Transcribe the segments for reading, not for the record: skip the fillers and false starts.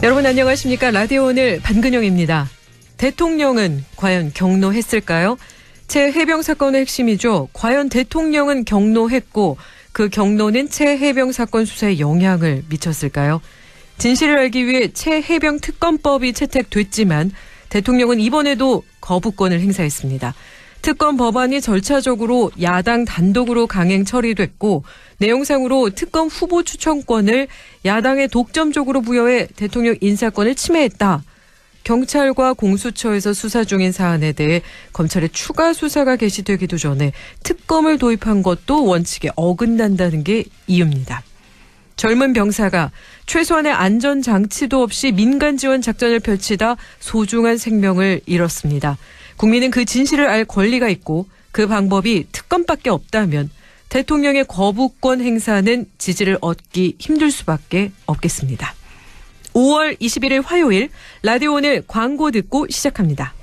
여러분 안녕하십니까? 라디오 오늘 반근영입니다. 대통령은 과연 경로했을까요? 채 해병 사건의 핵심이죠. 과연 대통령은 경로했고 그 경로는 채 해병 사건 수사에 영향을 미쳤을까요? 진실을 알기 위해 채 해병 특검법이 채택됐지만 대통령은 이번에도 거부권을 행사했습니다. 특검 법안이 절차적으로 야당 단독으로 강행 처리됐고 내용상으로 특검 후보 추천권을 야당에 독점적으로 부여해 대통령 인사권을 침해했다. 경찰과 공수처에서 수사 중인 사안에 대해 검찰의 추가 수사가 개시되기도 전에 특검을 도입한 것도 원칙에 어긋난다는 게 이유입니다. 젊은 병사가 최소한의 안전장치도 없이 민간 지원 작전을 펼치다 소중한 생명을 잃었습니다. 국민은 그 진실을 알 권리가 있고 그 방법이 특검밖에 없다면 대통령의 거부권 행사는 지지를 얻기 힘들 수밖에 없겠습니다. 5월 21일 화요일 라디오 오늘 광고 듣고 시작합니다.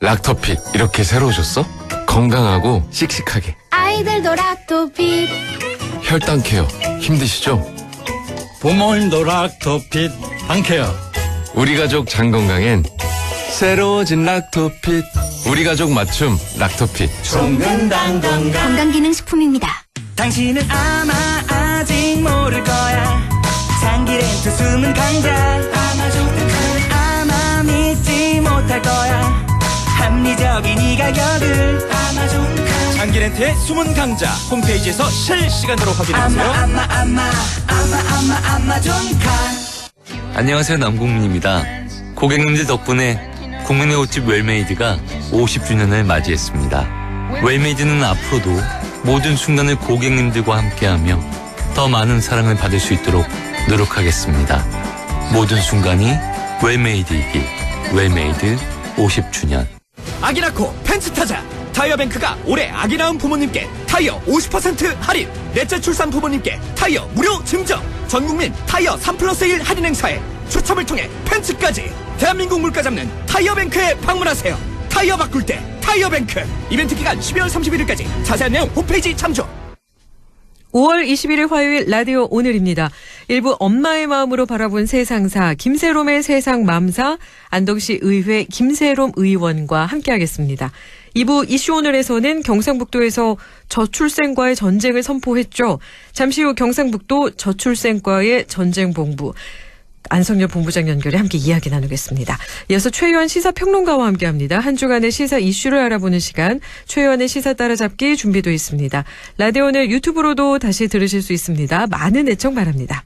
락토핏 이렇게 새로우셨어? 건강하고 씩씩하게. 아이들도 락토핏. 혈당 케어 힘드시죠? 부모님도 락토핏 방케어. 우리 가족 장 건강엔 새로워진 락토핏. 우리 가족 맞춤 락토핏. 종근당 건강기능식품입니다. 당신은 아마 아직 모를 거야. 장기렌트 숨은 강자 아마존. 아마 믿지 못할 거야. 합리적인 이 가격을 아마존. 장기렌트의 숨은 강자 홈페이지에서 실시간으로 확인하세요. 아마존카. 안녕하세요, 남궁민입니다. 고객님들 덕분에 국민의 옷집 웰메이드가 50주년을 맞이했습니다. 웰메이드는 앞으로도 모든 순간을 고객님들과 함께하며 더 많은 사랑을 받을 수 있도록 노력하겠습니다. 모든 순간이 웰메이드이길. 웰메이드 50주년. 아기 낳고 펜츠 타자. 타이어뱅크가 올해 아기 낳은 부모님께 타이어 50% 할인, 넷째 출산 부모님께 타이어 무료 증정, 전국민 타이어 3+1 할인 행사에 추첨을 통해 펜츠까지. 대한민국 물가 잡는 타이어뱅크에 방문하세요. 타이어 바꿀 때 타이어뱅크. 이벤트 기간 12월 31일까지. 자세한 내용 홈페이지 참조. 5월 21일 화요일 라디오 오늘입니다. 일부 엄마의 마음으로 바라본 세상사 김세롬의 세상맘사 안동시 의회 김세롬 의원과 함께하겠습니다. 2부 이슈 오늘에서는 경상북도에서 저출생과의 전쟁을 선포했죠. 잠시 후 경상북도 저출생과의 전쟁 본부 안성열 본부장 연결해 함께 이야기 나누겠습니다. 이어서 최유한 시사평론가와 함께합니다. 한 주간의 시사 이슈를 알아보는 시간 최유한의 시사 따라잡기 준비되어 있습니다. 라디오 오늘 유튜브로도 다시 들으실 수 있습니다. 많은 애청 바랍니다.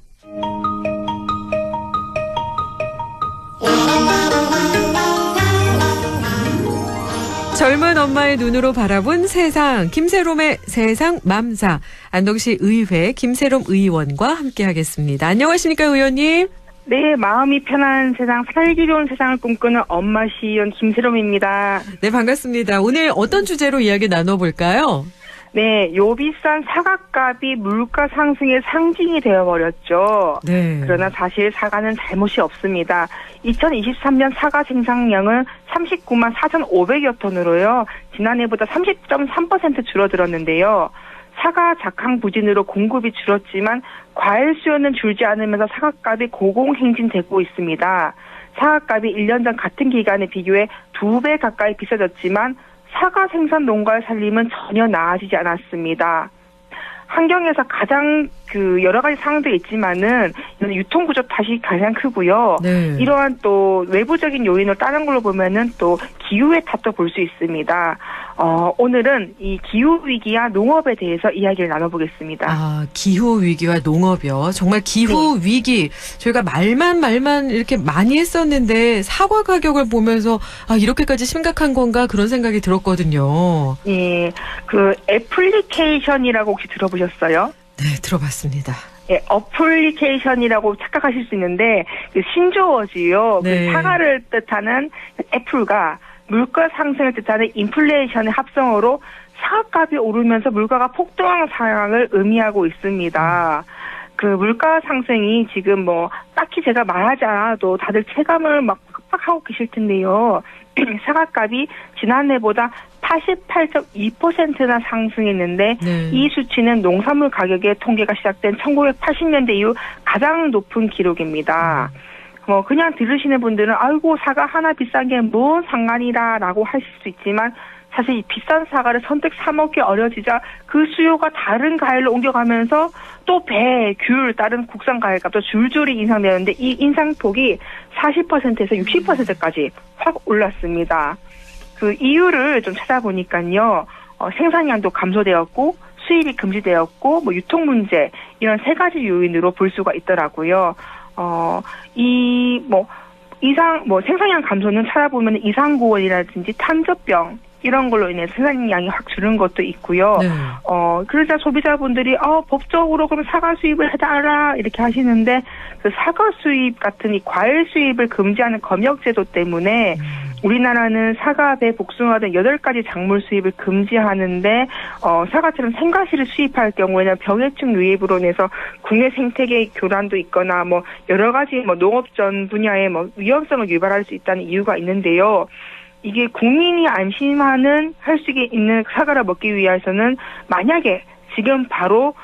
젊은 엄마의 눈으로 바라본 세상 김세롬의 세상맘사 안동시 의회 김세롬 의원과 함께하겠습니다. 안녕하십니까 의원님? 네, 마음이 편한 세상, 살기 좋은 세상을 꿈꾸는 엄마 시의원 김세롬입니다. 네, 반갑습니다. 오늘 어떤 주제로 이야기 나눠볼까요? 네, 요비싼 사과값이 물가 상승의 상징이 되어버렸죠. 네. 그러나 사실 사과는 잘못이 없습니다. 2023년 사과 생산량은 39만 4,500여 톤으로요. 지난해보다 30.3% 줄어들었는데요. 사과 작황 부진으로 공급이 줄었지만 과일 수요는 줄지 않으면서 사과값이 고공행진되고 있습니다. 사과값이 1년 전 같은 기간에 비교해 2배 가까이 비싸졌지만 사과 생산 농가의 살림은 전혀 나아지지 않았습니다. 환경에서 가장 여러 가지 상황도 있지만은 유통 구조 탓이 가장 크고요. 네. 이러한 또 외부적인 요인을 다른 걸로 보면은 또 기후의 탓도 볼 수 있습니다. 오늘은 이 기후 위기와 농업에 대해서 이야기를 나눠보겠습니다. 아, 기후 위기와 농업이요. 정말 기후 네. 위기 저희가 말만 이렇게 많이 했었는데 사과 가격을 보면서 아, 이렇게까지 심각한 건가 그런 생각이 들었거든요. 예, 애플리케이션이라고 혹시 들어보셨어요? 네, 들어봤습니다. 예, 어플리케이션이라고 착각하실 수 있는데 신조어지요. 네. 사과를 뜻하는 애플과 물가 상승을 뜻하는 인플레이션의 합성어로 사과값이 오르면서 물가가 폭등하는 상황을 의미하고 있습니다. 그 물가 상승이 지금 딱히 제가 말하지 않아도 다들 체감을 막 팍팍하고 계실 텐데요. 사과값이 지난해보다 88.2%나 상승했는데 네. 이 수치는 농산물 가격의 통계가 시작된 1980년대 이후 가장 높은 기록입니다. 그냥 들으시는 분들은 아이고 사과 하나 비싼 게 뭔 상관이다라고 하실 수 있지만 사실 이 비싼 사과를 선뜻 사 먹기 어려지자 그 수요가 다른 과일로 옮겨가면서 또 배, 귤, 다른 국산 과일값도 줄줄이 인상되는데 이 인상폭이 40%에서 60%까지 확 올랐습니다. 그 이유를 좀 찾아보니까요. 생산량도 감소되었고 수입이 금지되었고 유통 문제 이런 세 가지 요인으로 볼 수가 있더라고요. 생산량 감소는 찾아보면 이상고원이라든지 탄저병 이런 걸로 인해 생산량이 확 줄은 것도 있고요. 네. 그러자 소비자분들이 법적으로 그럼 사과 수입을 해달라 이렇게 하시는데 그 사과 수입 같은 이 과일 수입을 금지하는 검역제도 때문에 우리나라는 사과, 배, 복숭아 등 8가지 작물 수입을 금지하는데 사과처럼 생과실을 수입할 경우에는 병해충 유입으로 인해서 국내 생태계 교란도 있거나 여러 가지 농업전 분야에 위험성을 유발할 수 있다는 이유가 있는데요. 이게 국민이 안심하는 할 수 있는 사과를 먹기 위해서는 만약에 지금 바로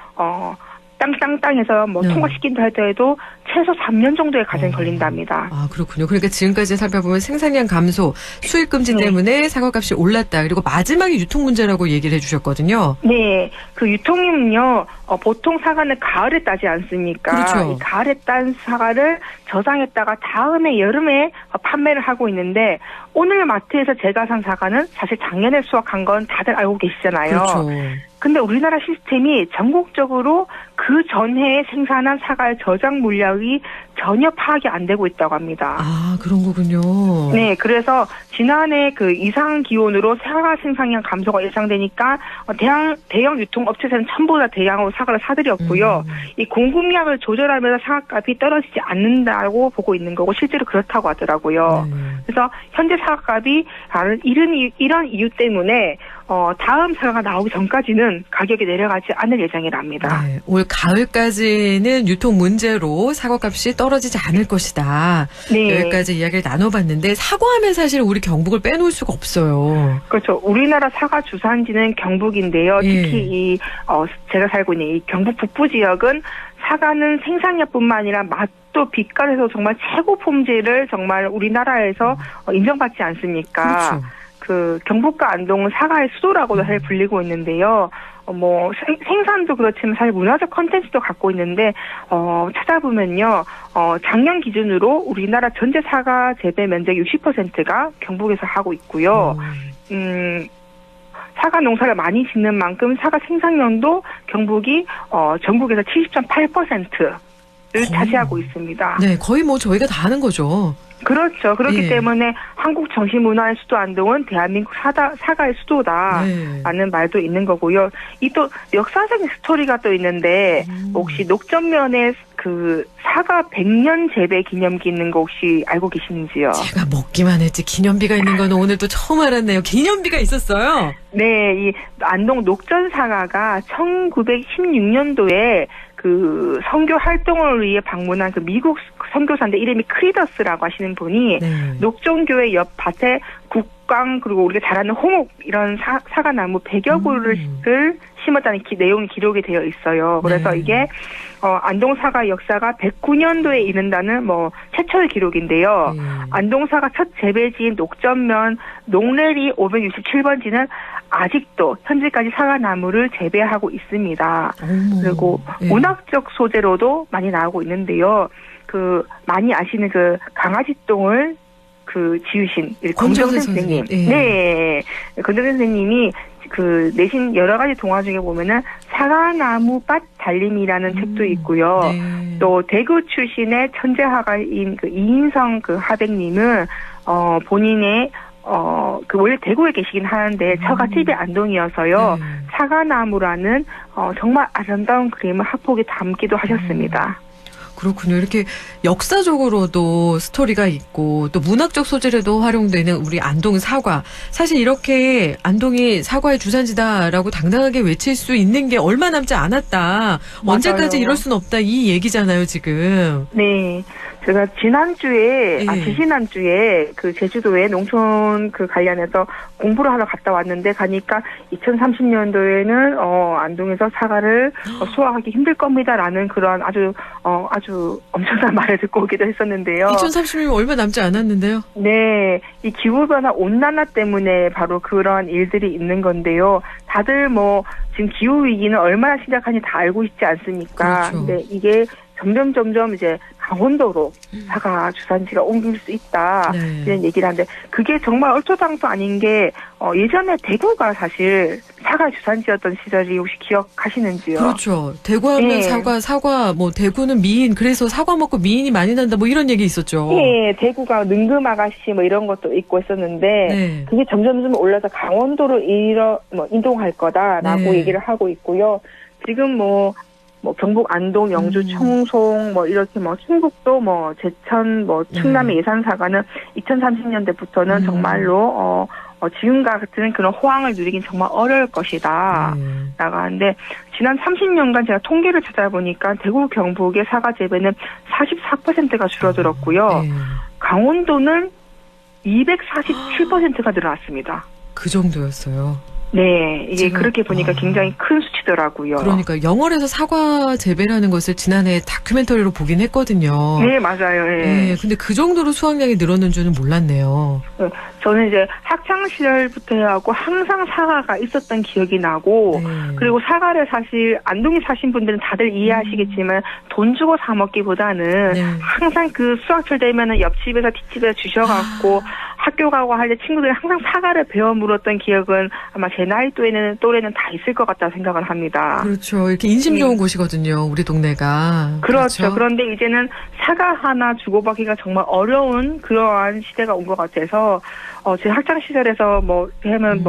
땅땅땅해서 통과시킨다 하더라도 최소 3년 정도의 과정이 걸린답니다. 아, 그렇군요. 그러니까 지금까지 살펴보면 생산량 감소, 수입 금지 때문에 사과값이 올랐다. 그리고 마지막에 유통 문제라고 얘기를 해주셨거든요. 네. 그 유통님은요, 보통 사과는 가을에 따지 않습니까? 그렇죠. 이 가을에 딴 사과를 저장했다가 다음에 여름에 판매를 하고 있는데, 오늘 마트에서 제가 산 사과는 사실 작년에 수확한 건 다들 알고 계시잖아요. 그렇죠. 근데 우리나라 시스템이 전국적으로 그 전해에 생산한 사과의 저장 물량이 전혀 파악이 안 되고 있다고 합니다. 아, 그런 거군요. 네, 그래서 지난해 그 이상 기온으로 사과 생산량 감소가 예상되니까 대형 유통업체에서는 전부 다 대량으로 사과를 사들였고요. 이 공급량을 조절하면서 사과값이 떨어지지 않는다고 보고 있는 거고 실제로 그렇다고 하더라고요. 그래서 현재 사과값이 이런 이유 때문에 다음 사과가 나오기 전까지는 가격이 내려가지 않을 예정이랍니다. 네, 올 가을까지는 유통 문제로 사과값이 떨어지지 않을 것이다. 네. 여기까지 이야기를 나눠봤는데 사과하면 사실 우리 경북을 빼놓을 수가 없어요. 그렇죠. 우리나라 사과 주산지는 경북인데요. 예. 특히 제가 살고 있는 이 경북 북부 지역은 사과는 생산량뿐만 아니라 맛도 빛깔에서 정말 최고 품질을 정말 우리나라에서 인정받지 않습니까? 그렇죠. 그 경북과 안동은 사과의 수도라고도 사실 불리고 있는데요. 생산도 그렇지만 사실 문화적 컨텐츠도 갖고 있는데 찾아보면요. 작년 기준으로 우리나라 전체 사과 재배 면적 60%가 경북에서 하고 있고요. 사과 농사를 많이 짓는 만큼 사과 생산량도 경북이 전국에서 70.8%를 차지하고 있습니다. 네, 거의 저희가 다 하는 거죠. 그렇죠. 그렇기 예. 때문에 한국 정신문화의 수도 안동은 대한민국 사과의 수도다라는 말도 있는 거고요. 이 또 역사적인 스토리가 또 있는데 혹시 녹전면에 그 사과 100년 재배 기념기 있는 거 혹시 알고 계시는지요? 제가 먹기만 했지 기념비가 있는 건 오늘 또 처음 알았네요. 기념비가 있었어요? 네, 이 안동 녹전 사과가 1916년도에 그 선교 활동을 위해 방문한 그 미국 선교사인데 이름이 크리더스라고 하시는 분이 네. 녹전교회 옆 밭에 국광 그리고 우리가 잘 아는 홍옥 이런 사과나무 100여 그루를 심었다는 내용이 기록이 되어 있어요. 그래서 네. 이게 안동 사과 역사가 109년도에 이른다는 최초의 기록인데요. 안동 사과 첫 재배지인 녹전면 농래리 567번지는 아직도 현재까지 사과나무를 재배하고 있습니다. 그리고 예. 문학적 소재로도 많이 나오고 있는데요. 그 많이 아시는 그 강아지똥을 그 지으신 권정선 선생님. 예. 네. 권정선 선생님이 그 내신 여러 가지 동화 중에 보면은 사과나무밭 달림이라는 책도 있고요. 네. 또 대구 출신의 천재화가인 그 이인성 그 하백님은 본인의 그 원래 대구에 계시긴 하는데 처가집이 안동이어서요. 사과나무라는 정말 아름다운 그림을 학폭에 담기도 하셨습니다. 그렇군요. 이렇게 역사적으로도 스토리가 있고 또 문학적 소재로도 활용되는 우리 안동 사과. 사실 이렇게 안동이 사과의 주산지다라고 당당하게 외칠 수 있는 게 얼마 남지 않았다. 언제까지 이럴 수는 없다. 이 얘기잖아요, 지금. 네. 제가 지난주에, 예. 지지난주에 그 제주도에 농촌 그 관련해서 공부를 하러 갔다 왔는데 가니까 2030년도에는 안동에서 사과를 수확하기 힘들 겁니다라는 그런 아주 엄청난 말을 듣고 오기도 했었는데요. 2030년 얼마 남지 않았는데요. 네, 이 기후변화 온난화 때문에 바로 그런 일들이 있는 건데요. 다들 뭐 지금 기후 위기는 얼마나 심각한지 다 알고 있지 않습니까? 그렇죠. 근데 이게 점점 이제 강원도로 사과 주산지가 옮길 수 있다 네. 이런 얘기를 하는데 그게 정말 얼토당토 아닌 게 예전에 대구가 사실 사과 주산지였던 시절이 혹시 기억하시는지요? 그렇죠. 대구하면 네. 사과, 뭐 대구는 미인, 그래서 사과 먹고 미인이 많이 난다, 뭐 이런 얘기 있었죠. 예, 대구가 능금 아가씨 뭐 이런 것도 있고 있었는데 네. 그게 점점 올라서 강원도로 이동할 거다라고 네. 얘기를 하고 있고요. 지금 뭐 경북 안동, 영주, 청송 이렇게 충북도 제천 충남의 예산 사과는 2030년대부터는 정말로 지금과 같은 그런 호황을 누리긴 정말 어려울 것이다. 라고 하는데 지난 30년간 제가 통계를 찾아보니까 대구 경북의 사과 재배는 44%가 줄어들었고요. 네. 강원도는 247%가 늘어났습니다. 그 정도였어요. 네, 이게 제가, 그렇게 보니까 굉장히 큰 수치더라고요. 그러니까 영월에서 사과 재배라는 것을 지난해 다큐멘터리로 보긴 했거든요. 네, 맞아요. 예. 네, 근데 그 정도로 수확량이 늘었는 줄은 몰랐네요. 네, 저는 이제 학창 시절부터 해갖고 항상 사과가 있었던 기억이 나고 네. 그리고 사과를 사실 안동에 사신 분들은 다들 이해하시겠지만 돈 주고 사 먹기보다는 네. 항상 그 수학철 되면은 옆집에서 뒷집에서 주셔갖고 학교 가고 할 때 친구들이 항상 사과를 베어 물었던 기억은 아마 제 나이 또래는 다 있을 것 같다고 생각을 합니다. 그렇죠. 이렇게 인심 좋은 곳이거든요. 우리 동네가. 그렇죠. 그런데 이제는 사과 하나 주고받기가 정말 어려운 그러한 시대가 온 것 같아서 제 학창 시절에서 하면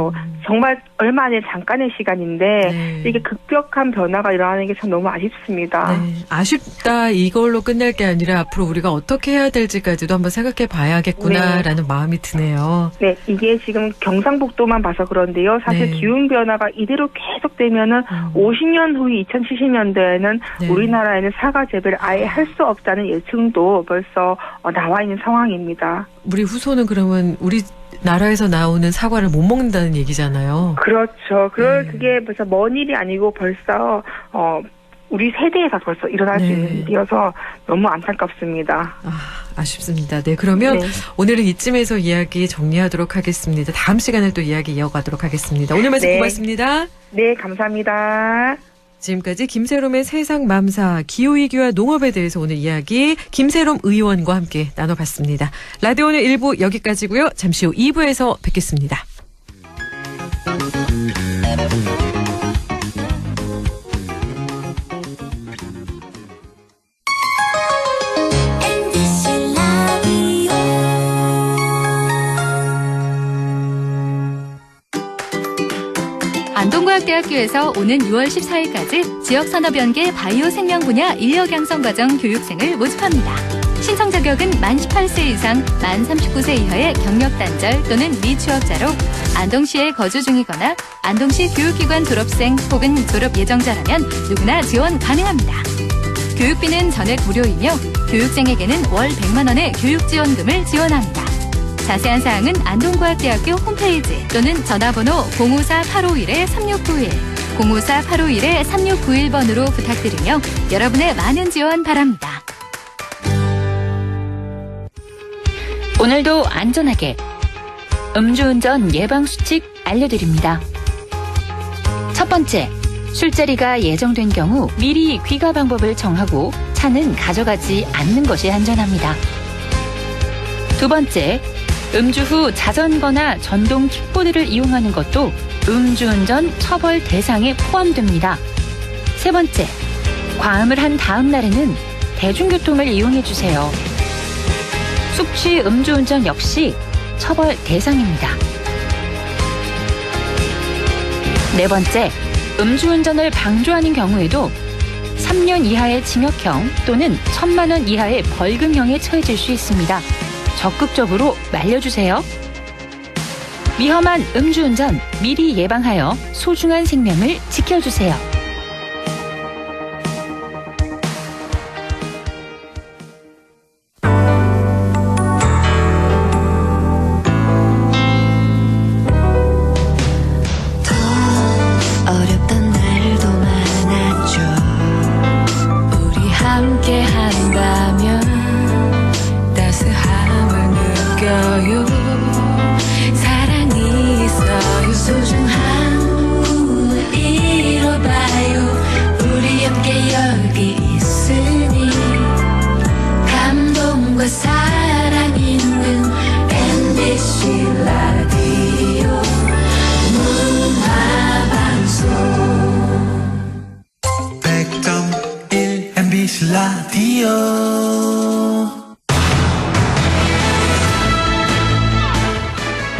정말 얼마 안에 잠깐의 시간인데 네. 이게 급격한 변화가 일어나는 게 참 너무 아쉽습니다. 네. 아쉽다 이걸로 끝날 게 아니라 앞으로 우리가 어떻게 해야 될지까지도 한번 생각해 봐야겠구나라는 마음이 드네요. 네, 이게 지금 경상북도만 봐서 그런데요. 사실 네. 기후 변화가 이대로 계속되면은 50년 후인 2070년대에는 네. 우리나라에는 사과 재배를 아예 할 수 없다는 예측도 벌써 나와 있는 상황입니다. 우리 후손은 그러면 우리 나라에서 나오는 사과를 못 먹는다는 얘기잖아요. 그렇죠. 그게 벌써 먼 일이 아니고 벌써 우리 세대에서 벌써 일어날 수 네. 있는 일이어서 너무 안타깝습니다. 아쉽습니다. 네, 그러면 네. 오늘은 이쯤에서 이야기 정리하도록 하겠습니다. 다음 시간에 또 이야기 이어가도록 하겠습니다. 오늘 말씀 네. 고맙습니다. 네, 감사합니다. 지금까지 김세롬의 세상맘사 기후위기와 농업에 대해서 오늘 이야기 김세롬 의원과 함께 나눠봤습니다. 라디오 오늘 1부 여기까지고요. 잠시 후 2부에서 뵙겠습니다. 안동과학대학교에서 오는 6월 14일까지 지역산업연계 바이오 생명 분야 인력 양성과정 교육생을 모집합니다. 신청 자격은 만 18세 이상, 만 39세 이하의 경력 단절 또는 미취업자로 안동시에 거주 중이거나 안동시 교육기관 졸업생 혹은 졸업 예정자라면 누구나 지원 가능합니다. 교육비는 전액 무료이며 교육생에게는 월 100만 원의 교육지원금을 지원합니다. 자세한 사항은 안동과학대학교 홈페이지 또는 전화번호 054-851-3691, 054-851-3691번으로 부탁드리며 여러분의 많은 지원 바랍니다. 오늘도 안전하게 음주운전 예방수칙 알려드립니다. 첫 번째, 술자리가 예정된 경우 미리 귀가 방법을 정하고 차는 가져가지 않는 것이 안전합니다. 두 번째, 음주 후 자전거나 전동 킥보드를 이용하는 것도 음주운전 처벌 대상에 포함됩니다. 세 번째, 과음을 한 다음 날에는 대중교통을 이용해 주세요. 숙취 음주운전 역시 처벌 대상입니다. 네 번째, 음주운전을 방조하는 경우에도 3년 이하의 징역형 또는 1,000만 원 이하의 벌금형에 처해질 수 있습니다. 적극적으로 말려주세요. 위험한 음주운전 미리 예방하여 소중한 생명을 지켜주세요.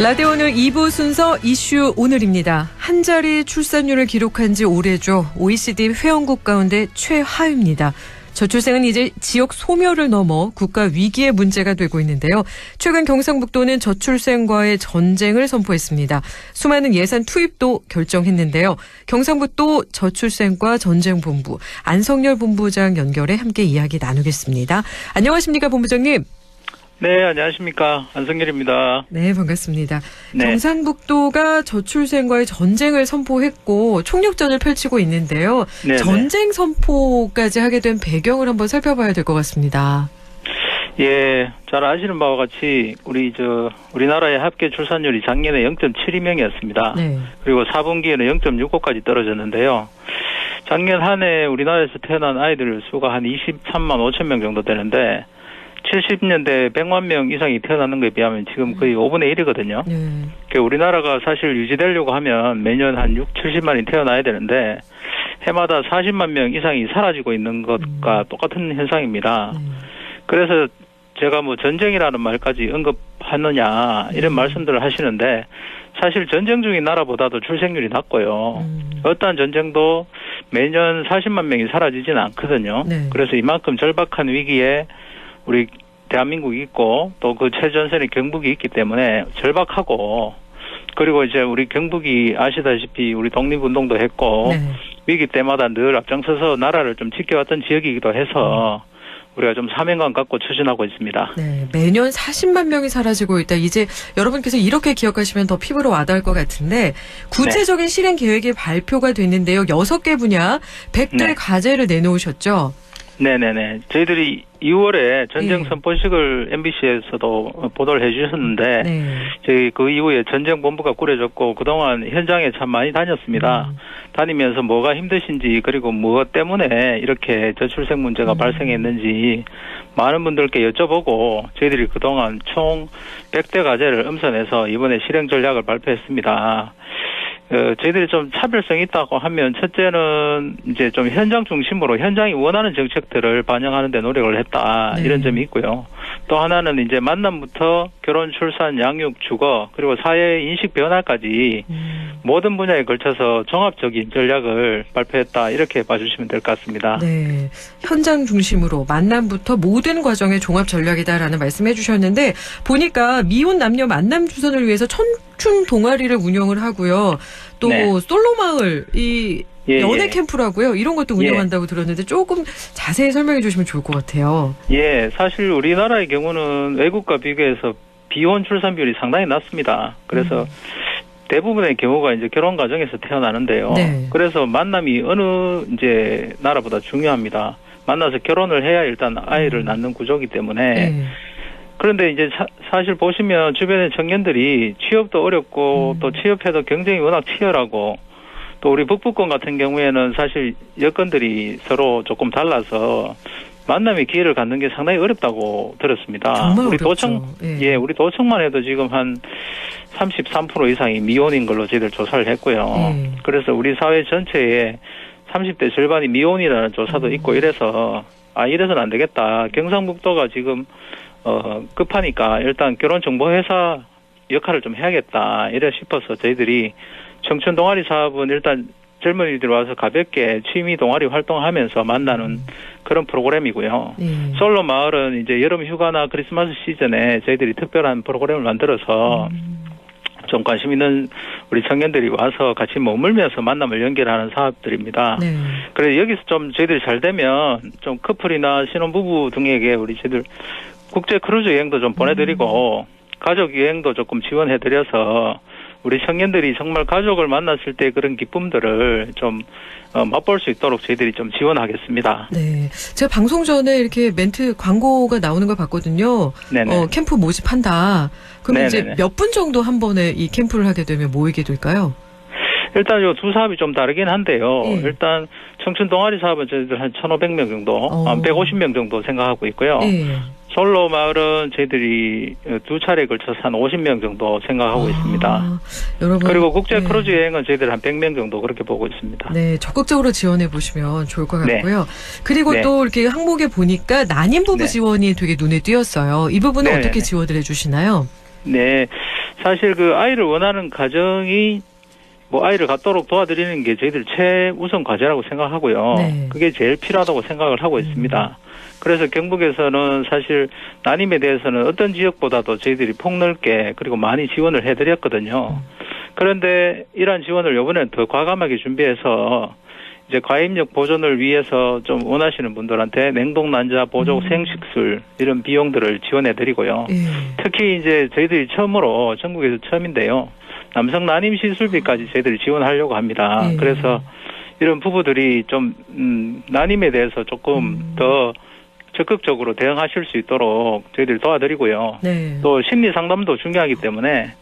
라디오 오늘 2부 순서 이슈 오늘입니다. 한 자리 출산율을 기록한 지 오래죠. OECD 회원국 가운데 최하위입니다. 저출생은 이제 지역 소멸을 넘어 국가 위기의 문제가 되고 있는데요. 최근 경상북도는 저출생과의 전쟁을 선포했습니다. 수많은 예산 투입도 결정했는데요. 경상북도 저출생과 전쟁본부 안성열 본부장 연결해 함께 이야기 나누겠습니다. 안녕하십니까, 본부장님. 네, 안녕하십니까. 안성열입니다. 네, 반갑습니다. 네. 경상북도가 저출생과의 전쟁을 선포했고 총력전을 펼치고 있는데요. 네네. 전쟁 선포까지 하게 된 배경을 한번 살펴봐야 될 것 같습니다. 예, 잘 아시는 바와 같이 우리나라의 합계 출산율이 작년에 0.72명이었습니다. 네. 그리고 4분기에는 0.65까지 떨어졌는데요. 작년 한 해 우리나라에서 태어난 아이들 수가 한 23만 5천 명 정도 되는데 70년대 100만 명 이상이 태어나는 것에 비하면 지금 거의 5분의 1이거든요. 그러니까 우리나라가 사실 유지되려고 하면 매년 한 70만이 태어나야 되는데 해마다 40만 명 이상이 사라지고 있는 것과 똑같은 현상입니다. 그래서 제가 뭐 전쟁이라는 말까지 언급하느냐 이런 말씀들을 하시는데 사실 전쟁 중인 나라보다도 출생률이 낮고요. 어떠한 전쟁도 매년 40만 명이 사라지지는 않거든요. 네. 그래서 이만큼 절박한 위기에 우리 대한민국이 있고 또 그 최전선의 경북이 있기 때문에 절박하고 그리고 이제 우리 경북이 아시다시피 우리 독립운동도 했고 네. 위기 때마다 늘 앞장서서 나라를 좀 지켜왔던 지역이기도 해서 우리가 좀 사명감 갖고 추진하고 있습니다. 네, 매년 40만 명이 사라지고 있다. 이제 여러분께서 이렇게 기억하시면 더 피부로 와닿을 것 같은데 구체적인 실행 계획이 발표가 됐는데요. 6개 분야 100대 과제를 내놓으셨죠? 네네네. 저희들이 2월에 전쟁 선포식을 MBC에서도 보도를 해주셨는데 저희 그 이후에 전쟁본부가 꾸려졌고 그동안 현장에 참 많이 다녔습니다. 다니면서 뭐가 힘드신지 그리고 무엇 때문에 이렇게 저출생 문제가 발생했는지 많은 분들께 여쭤보고 저희들이 그동안 총 100대 과제를 엄선해서 이번에 실행 전략을 발표했습니다. 저희들이 좀 차별성이 있다고 하면 첫째는 이제 좀 현장 중심으로 현장이 원하는 정책들을 반영하는 데 노력을 했다. 이런 점이 있고요. 또 하나는 이제 만남부터 결혼, 출산, 양육, 주거 그리고 사회 인식 변화까지 모든 분야에 걸쳐서 종합적인 전략을 발표했다. 이렇게 봐주시면 될 것 같습니다. 네, 현장 중심으로 만남부터 모든 과정의 종합 전략이다라는 말씀해 주셨는데 보니까 미혼 남녀 만남 주선을 위해서 청춘 동아리를 운영을 하고요. 또 솔로 마을 연애 캠프라고요. 이런 것도 운영한다고 들었는데 조금 자세히 설명해 주시면 좋을 것 같아요. 예, 사실 우리나라의 경우는 외국과 비교해서 비혼 출산 비율이 상당히 낮습니다. 그래서 대부분의 경우가 이제 결혼 과정에서 태어나는데요. 그래서 만남이 어느 이제 나라보다 중요합니다. 만나서 결혼을 해야 일단 아이를 낳는 구조이기 때문에. 그런데 이제 사실 보시면 주변의 청년들이 취업도 어렵고 또 취업해도 경쟁이 워낙 치열하고 또 우리 북부권 같은 경우에는 사실 여건들이 서로 조금 달라서 만남의 기회를 갖는 게 상당히 어렵다고 들었습니다. 정말 우리 어렵죠. 우리 도청만 해도 지금 한 33% 이상이 미혼인 걸로 저희들 조사를 했고요. 그래서 우리 사회 전체에 30대 절반이 미혼이라는 조사도 있고 이래서 이래서는 안 되겠다. 경상북도가 지금 급하니까 일단 결혼정보회사 역할을 좀 해야겠다. 이래 싶어서 저희들이 청춘 동아리 사업은 일단 젊은이들 와서 가볍게 취미 동아리 활동하면서 만나는 그런 프로그램이고요. 솔로 마을은 이제 여름 휴가나 크리스마스 시즌에 저희들이 특별한 프로그램을 만들어서 좀 관심 있는 우리 청년들이 와서 같이 머물면서 만남을 연결하는 사업들입니다. 그래서 여기서 좀 저희들이 잘 되면 좀 커플이나 신혼부부 등에게 우리 저희들 국제 크루즈 여행도 좀 보내드리고 가족 여행도 조금 지원해드려서 우리 청년들이 정말 가족을 만났을 때 그런 기쁨들을 좀 맛볼 수 있도록 저희들이 좀 지원하겠습니다. 네, 제가 방송 전에 이렇게 멘트 광고가 나오는 걸 봤거든요. 캠프 모집한다. 그럼 이제 몇 분 정도 한 번에 이 캠프를 하게 되면 모이게 될까요? 일단 이 두 사업이 좀 다르긴 한데요. 일단 청춘 동아리 사업은 저희들 한 1,500명 정도, 150명 정도 생각하고 있고요. 솔로 마을은 저희들이 두 차례에 걸쳐서 한 50명 정도 생각하고 있습니다. 여러분. 그리고 국제 크루즈 여행은 저희들 한 100명 정도 그렇게 보고 있습니다. 네, 적극적으로 지원해 보시면 좋을 것 네. 같고요. 그리고 네. 또 이렇게 항목에 보니까 난임 부부 네. 지원이 되게 눈에 띄었어요. 이 부분은 네네네. 어떻게 지원을 해주시나요? 네, 사실 그 아이를 원하는 가정이 뭐 아이를 갖도록 도와드리는 게 저희들 최우선 과제라고 생각하고요. 네. 그게 제일 필요하다고 생각을 하고 있습니다. 그래서 경북에서는 사실 난임에 대해서는 어떤 지역보다도 저희들이 폭넓게 그리고 많이 지원을 해드렸거든요. 그런데 이러한 지원을 이번에는 더 과감하게 준비해서 이제 과입력 보존을 위해서 좀 원하시는 분들한테 냉동 난자 보조 생식술 이런 비용들을 지원해드리고요. 특히 이제 저희들이 처음으로 전국에서 처음인데요. 남성 난임 시술비까지 저희들이 지원하려고 합니다. 그래서 이런 부부들이 좀 난임에 대해서 조금 더 적극적으로 대응하실 수 있도록 저희들이 도와드리고요. 네. 또 심리 상담도 중요하기 때문에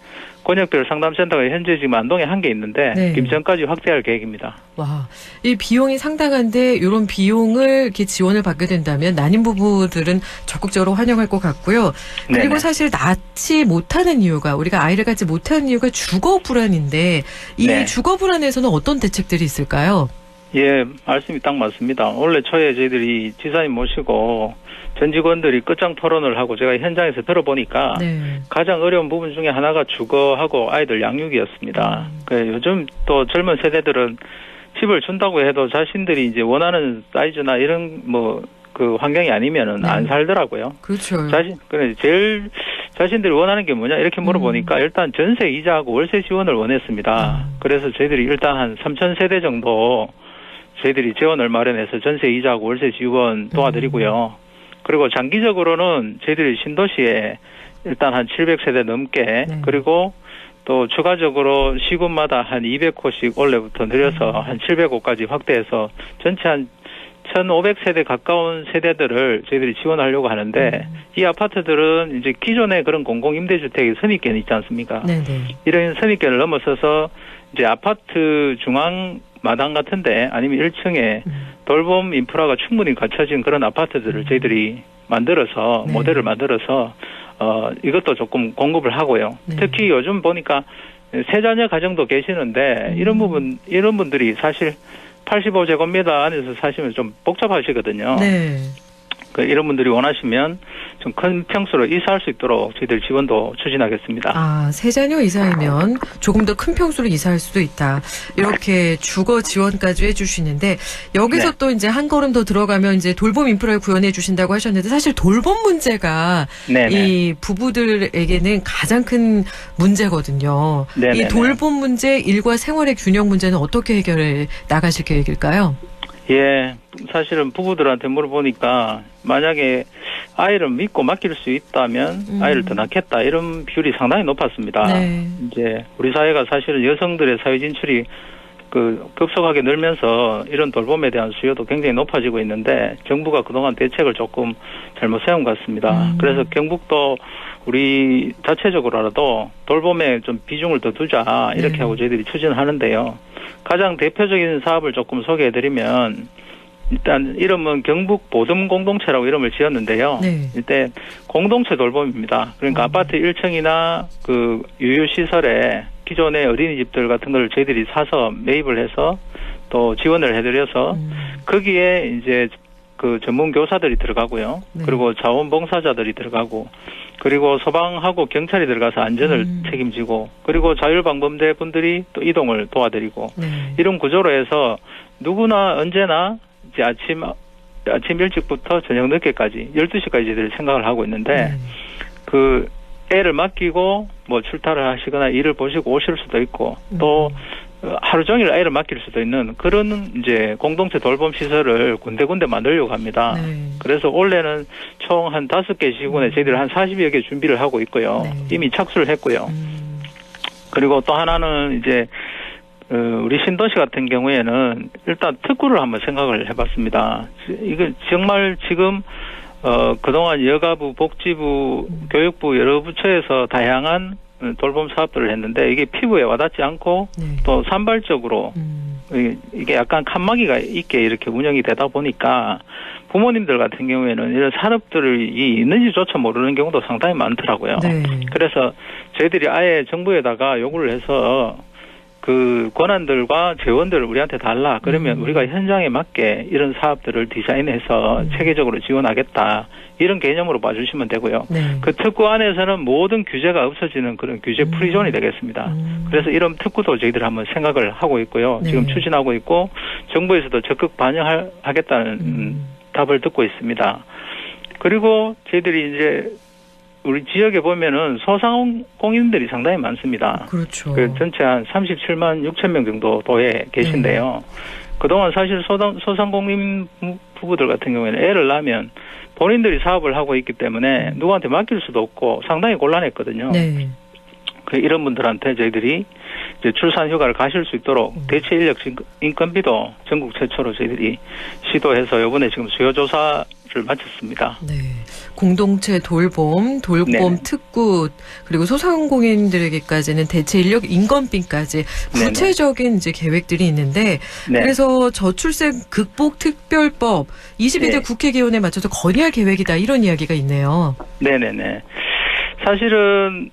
권역별 상담센터가 현재 지금 안동에 한 개 있는데 네. 김천까지 확대할 계획입니다. 와, 이 비용이 상당한데 이런 비용을 이렇게 지원을 받게 된다면 난임 부부들은 적극적으로 환영할 것 같고요. 그리고 네네. 사실 낳지 못하는 이유가 우리가 아이를 갖지 못하는 이유가 주거 불안인데 이 네. 주거 불안에서는 어떤 대책들이 있을까요? 예, 말씀이 딱 맞습니다. 원래 초에 저희들이 지사님 모시고 전 직원들이 끝장 토론을 하고 제가 현장에서 들어보니까 네. 가장 어려운 부분 중에 하나가 주거하고 아이들 양육이었습니다. 요즘 또 젊은 세대들은 집을 준다고 해도 자신들이 이제 원하는 사이즈나 이런 뭐 그 환경이 아니면은 네. 안 살더라고요. 그렇죠. 제일 자신들이 원하는 게 뭐냐 이렇게 물어보니까 일단 전세 이자하고 월세 지원을 원했습니다. 그래서 저희들이 일단 한 3,000세대 정도 저희들이 재원을 마련해서 전세 이자하고 월세 지원 도와드리고요. 그리고 장기적으로는 저희들이 신도시에 일단 한 700세대 넘게 그리고 또 추가적으로 시군마다 한 200호씩 원래부터 늘려서 한 700호까지 확대해서 전체 한 1,500세대 가까운 세대들을 저희들이 지원하려고 하는데 이 아파트들은 이제 기존의 그런 공공임대주택의 선입견이 있지 않습니까? 네네. 이런 선입견을 넘어서서 이제 아파트 중앙 마당 같은데 아니면 1층에 돌봄 인프라가 충분히 갖춰진 그런 아파트들을 저희들이 만들어서 모델을 만들어서 이것도 조금 공급을 하고요. 특히 요즘 보니까 세자녀 가정도 계시는데 이런 분들이 사실 85제곱미터 안에서 사시면 좀 복잡하시거든요. 네. 이런 분들이 원하시면 좀 큰 평수로 이사할 수 있도록 저희들 지원도 추진하겠습니다. 아, 세 자녀 이상이면 조금 더 큰 평수로 이사할 수도 있다. 이렇게 주거 지원까지 해주시는데 여기서 또 이제 한 걸음 더 들어가면 이제 돌봄 인프라를 구현해 주신다고 하셨는데 사실 돌봄 문제가 이 부부들에게는 가장 큰 문제거든요. 네네네. 이 돌봄 문제, 일과 생활의 균형 문제는 어떻게 해결해 나가실 계획일까요? 예, 사실은 부부들한테 물어보니까 만약에 아이를 믿고 맡길 수 있다면 아이를 더 낳겠다 이런 비율이 상당히 높았습니다. 네. 이제 우리 사회가 사실은 여성들의 사회 진출이 급속하게 늘면서 이런 돌봄에 대한 수요도 굉장히 높아지고 있는데 정부가 그동안 대책을 조금 잘못 세운 것 같습니다. 그래서 경북도 우리 자체적으로라도 돌봄에 좀 비중을 더 두자 이렇게 하고 저희들이 추진하는데요. 가장 대표적인 사업을 조금 소개해드리면 일단 이름은 경북 보듬 공동체라고 이름을 지었는데요. 일단 공동체 돌봄입니다. 그러니까 아파트 1층이나 그 유휴시설에 기존의 어린이집들 같은 걸 저희들이 사서 매입을 해서 또 지원을 해드려서 거기에 이제 그 전문 교사들이 들어가고요. 그리고 자원봉사자들이 들어가고 그리고 소방하고 경찰이 들어가서 안전을 책임지고 그리고 자율방범대 분들이 또 이동을 도와드리고 이런 구조로 해서 누구나 언제나 이제 아침 일찍부터 저녁 늦게까지 12시까지 저희들이 생각을 하고 있는데 그 애를 맡기고 뭐 출타를 하시거나 일을 보시고 오실 수도 있고 또 하루 종일 아이를 맡길 수도 있는 그런 이제 공동체 돌봄 시설을 군데군데 만들려고 합니다. 그래서 올해는 총 한 5개 시군에 저희들이 한 40여 개 준비를 하고 있고요. 이미 착수를 했고요. 그리고 또 하나는 이제 우리 신도시 같은 경우에는 일단 특구를 한번 생각을 해봤습니다. 이거 정말 지금 그동안 여가부, 복지부, 교육부 여러 부처에서 다양한 돌봄 사업들을 했는데 이게 피부에 와닿지 않고 또 산발적으로 이게 약간 칸막이가 있게 이렇게 운영이 되다 보니까 부모님들 같은 경우에는 이런 산업들이 있는지조차 모르는 경우도 상당히 많더라고요. 네. 그래서 저희들이 아예 정부에다가 요구를 해서 그 권한들과 재원들을 우리한테 달라. 그러면 우리가 현장에 맞게 이런 사업들을 디자인해서 체계적으로 지원하겠다. 이런 개념으로 봐주시면 되고요. 네. 그 특구 안에서는 모든 규제가 없어지는 그런 규제 프리존이 되겠습니다. 그래서 이런 특구도 저희들 한번 생각을 하고 있고요. 네. 지금 추진하고 있고 정부에서도 적극 반영하겠다는 답을 듣고 있습니다. 그리고 저희들이 이제 우리 지역에 보면은 소상공인들이 상당히 많습니다. 그렇죠. 그 전체 한 37만 6천 명 정도 도에 계신데요. 그동안 사실 소상공인 부부들 같은 경우에는 애를 낳으면 본인들이 사업을 하고 있기 때문에 누구한테 맡길 수도 없고 상당히 곤란했거든요. 네. 이런 분들한테 저희들이 이제 출산 휴가를 가실 수 있도록 대체 인력 인건비도 전국 최초로 저희들이 시도해서 이번에 지금 수요 조사를 마쳤습니다. 네. 공동체 돌봄 네네. 특구, 그리고 소상공인들에게까지는 대체 인력 인건비까지 구체적인 이제 계획들이 있는데, 네. 그래서 저출생 극복 특별법 22대 네. 국회 개원에 맞춰서 건의할 계획이다, 이런 이야기가 있네요. 네네네. 사실은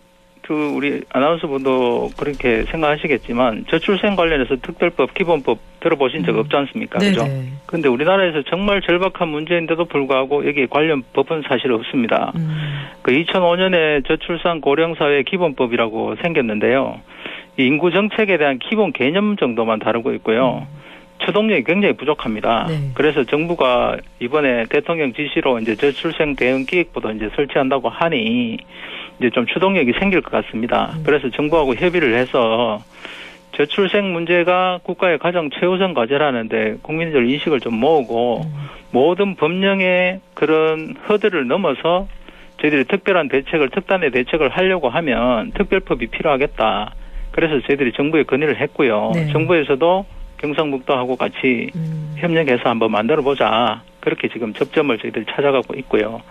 우리 아나운서 분도 그렇게 생각하시겠지만 저출생 관련해서 특별법, 기본법 들어보신 적 없지 않습니까? 그죠? 그런데 우리나라에서 정말 절박한 문제인데도 불구하고 여기에 관련 법은 사실 없습니다. 그 2005년에 저출산 고령사회 기본법이라고 생겼는데요. 이 인구 정책에 대한 기본 개념 정도만 다루고 있고요. 추동력이 굉장히 부족합니다. 네. 그래서 정부가 이번에 대통령 지시로 이제 저출생 대응 기획부도 이제 설치한다고 하니 이제 좀 추동력이 생길 것 같습니다. 그래서 정부하고 협의를 해서 저출생 문제가 국가의 가장 최우선 과제라는데 국민들 인식을 좀 모으고 모든 법령의 그런 허들을 넘어서 저희들이 특별한 대책을, 특단의 대책을 하려고 하면 특별법이 필요하겠다. 그래서 저희들이 정부에 건의를 했고요. 네. 정부에서도 경상북도하고 같이 협력해서 한번 만들어보자. 그렇게 지금 접점을 저희들이 찾아가고 있고요.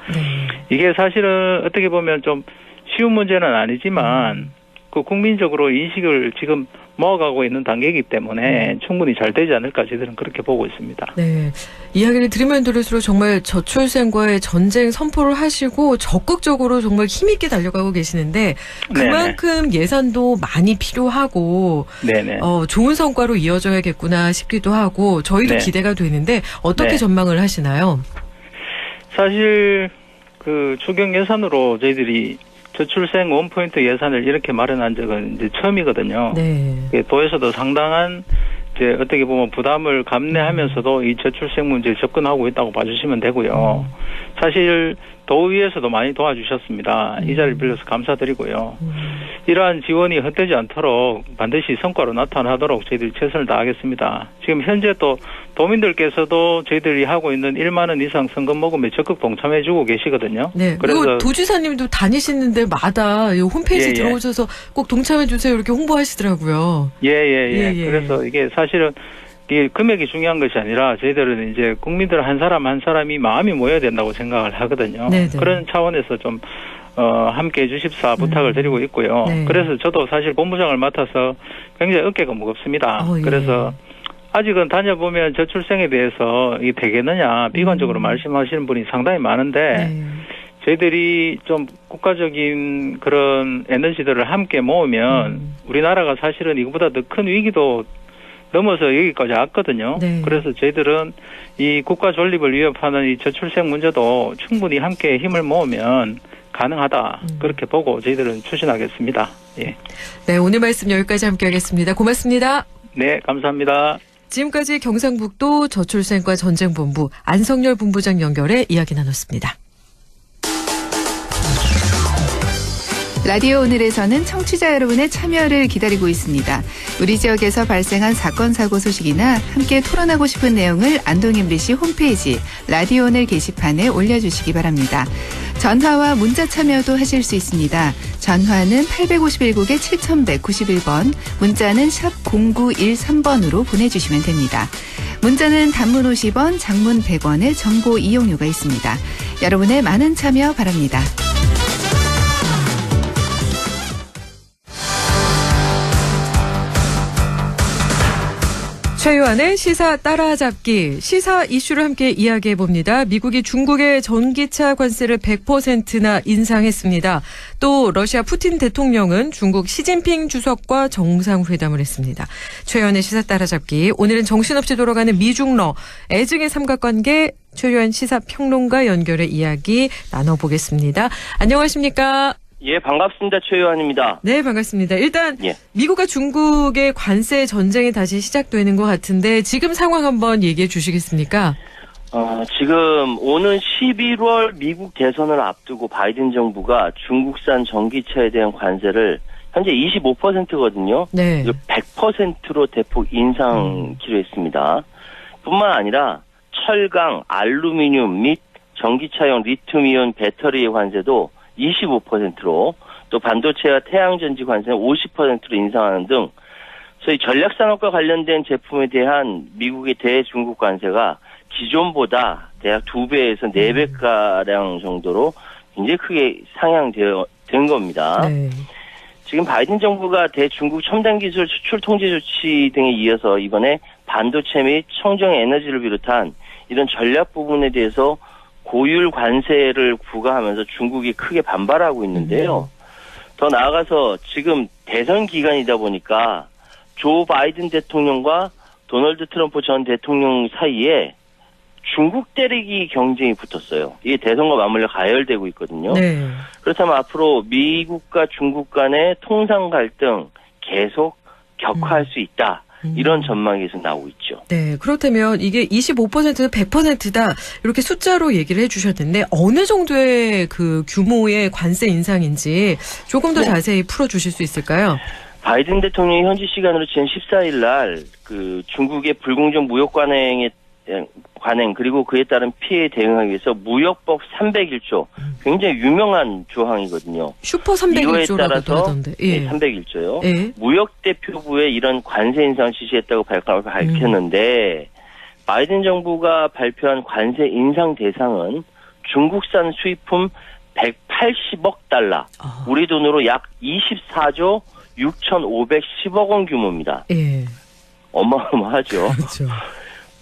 이게 사실은 어떻게 보면 좀 쉬운 문제는 아니지만 그 국민적으로 인식을 지금 모아가고 있는 단계이기 때문에 충분히 잘 되지 않을까 저희들은 그렇게 보고 있습니다. 네. 이야기를 들으면 들을수록 정말 저출생과의 전쟁 선포를 하시고 적극적으로 정말 힘있게 달려가고 계시는데 그만큼 네네. 예산도 많이 필요하고 네네. 좋은 성과로 이어져야겠구나 싶기도 하고 저희도 네. 기대가 되는데 어떻게 네. 전망을 하시나요? 사실 그 추경 예산으로 저희들이 저출생 원포인트 예산을 이렇게 마련한 적은 이제 처음이거든요. 네. 도에서도 상당한 이제 어떻게 보면 부담을 감내하면서도 이 저출생 문제에 접근하고 있다고 봐주시면 되고요. 사실 도의회에서도 많이 도와주셨습니다. 이 자리를 빌려서 감사드리고요. 이러한 지원이 헛되지 않도록 반드시 성과로 나타나도록 저희들이 최선을 다하겠습니다. 지금 현재 또 도민들께서도 저희들이 하고 있는 1만 원 이상 성금 모금에 적극 동참해주고 계시거든요. 네. 그래서 도지사님도 다니시는 데마다 홈페이지 들어오셔서 꼭 동참해주세요 이렇게 홍보하시더라고요. 예. 그래서 이게 사실은 이 금액이 중요한 것이 아니라 저희들은 이제 국민들 한 사람 한 사람이 마음이 모여야 된다고 생각을 하거든요. 네네. 그런 차원에서 좀 함께 해주십사 부탁을 드리고 있고요. 네. 그래서 저도 사실 본부장을 맡아서 굉장히 어깨가 무겁습니다. 그래서 아직은 다녀보면 저출생에 대해서 이게 되겠느냐 비관적으로 말씀하시는 분이 상당히 많은데 저희들이 좀 국가적인 그런 에너지들을 함께 모으면 우리나라가 사실은 이거보다 더 큰 위기도 넘어서 여기까지 왔거든요. 네. 그래서 저희들은 이 국가 존립을 위협하는 이 저출생 문제도 충분히 함께 힘을 모으면 가능하다. 그렇게 보고 저희들은 추진하겠습니다. 예. 네, 오늘 말씀 여기까지 함께하겠습니다. 고맙습니다. 네, 감사합니다. 지금까지 경상북도 저출생과 전쟁본부 안성열 본부장 연결해 이야기 나눴습니다. 라디오 오늘에서는 청취자 여러분의 참여를 기다리고 있습니다. 우리 지역에서 발생한 사건 사고 소식이나 함께 토론하고 싶은 내용을 안동 MBC 홈페이지 라디오 오늘 게시판에 올려주시기 바랍니다. 전화와 문자 참여도 하실 수 있습니다. 전화는 851국에 7191번, 문자는 샵 0913번으로 보내주시면 됩니다. 문자는 단문 50원, 장문 100원의 정보 이용료가 있습니다. 여러분의 많은 참여 바랍니다. 최유한의 시사 따라잡기, 시사 이슈를 함께 이야기해 봅니다. 미국이 중국의 전기차 관세를 100%나 인상했습니다. 또 러시아 푸틴 대통령은 중국 시진핑 주석과 정상회담을 했습니다. 최유한의 시사 따라잡기, 오늘은 정신없이 돌아가는 미중러, 애증의 삼각관계, 최유한 시사평론가 연결해 이야기 나눠보겠습니다. 안녕하십니까? 예, 반갑습니다. 최유한입니다. 네, 반갑습니다. 일단 예. 미국과 중국의 관세 전쟁이 다시 시작되는 것 같은데 지금 상황 한번 얘기해 주시겠습니까? 지금 오는 11월 미국 대선을 앞두고 바이든 정부가 중국산 전기차에 대한 관세를 현재 25%거든요. 네. 100%로 대폭 인상키로 했습니다. 뿐만 아니라 철강, 알루미늄 및 전기차용 리튬이온 배터리의 관세도 25%로 또 반도체와 태양전지 관세는 50%로 인상하는 등 소위 전략산업과 관련된 제품에 대한 미국의 대중국 관세가 기존보다 대략 2배에서 4배가량 정도로 굉장히 크게 상향된 겁니다. 네. 지금 바이든 정부가 대중국 첨단 기술 수출 통제 조치 등에 이어서 이번에 반도체 및 청정 에너지를 비롯한 이런 전략 부분에 대해서 고율 관세를 부과하면서 중국이 크게 반발하고 있는데요. 더 나아가서 지금 대선 기간이다 보니까 조 바이든 대통령과 도널드 트럼프 전 대통령 사이에 중국 때리기 경쟁이 붙었어요. 이게 대선과 맞물려 가열되고 있거든요. 네. 그렇다면 앞으로 미국과 중국 간의 통상 갈등 계속 격화할 수 있다. 이런 전망이 계속 나오고 있죠. 네, 그렇다면 이게 25%는 100%다 이렇게 숫자로 얘기를 해주셨는데 어느 정도의 그 규모의 관세 인상인지 조금 더 자세히 풀어주실 수 있을까요? 바이든 대통령이 현지 시간으로 지난 14일 날 그 중국의 불공정 무역 관행 그리고 그에 따른 피해에 대응하기 위해서 무역법 301조 굉장히 유명한 조항이거든요. 슈퍼 301조라고도 하던데. 예. 네, 301조요. 예. 무역대표부에 이런 관세 인상 지시했다고 밝혔는데 바이든 정부가 발표한 관세 인상 대상은 중국산 수입품 180억 달러, 우리 돈으로 약 24조 6,510억 원 규모입니다. 예. 어마어마하죠. 그렇죠.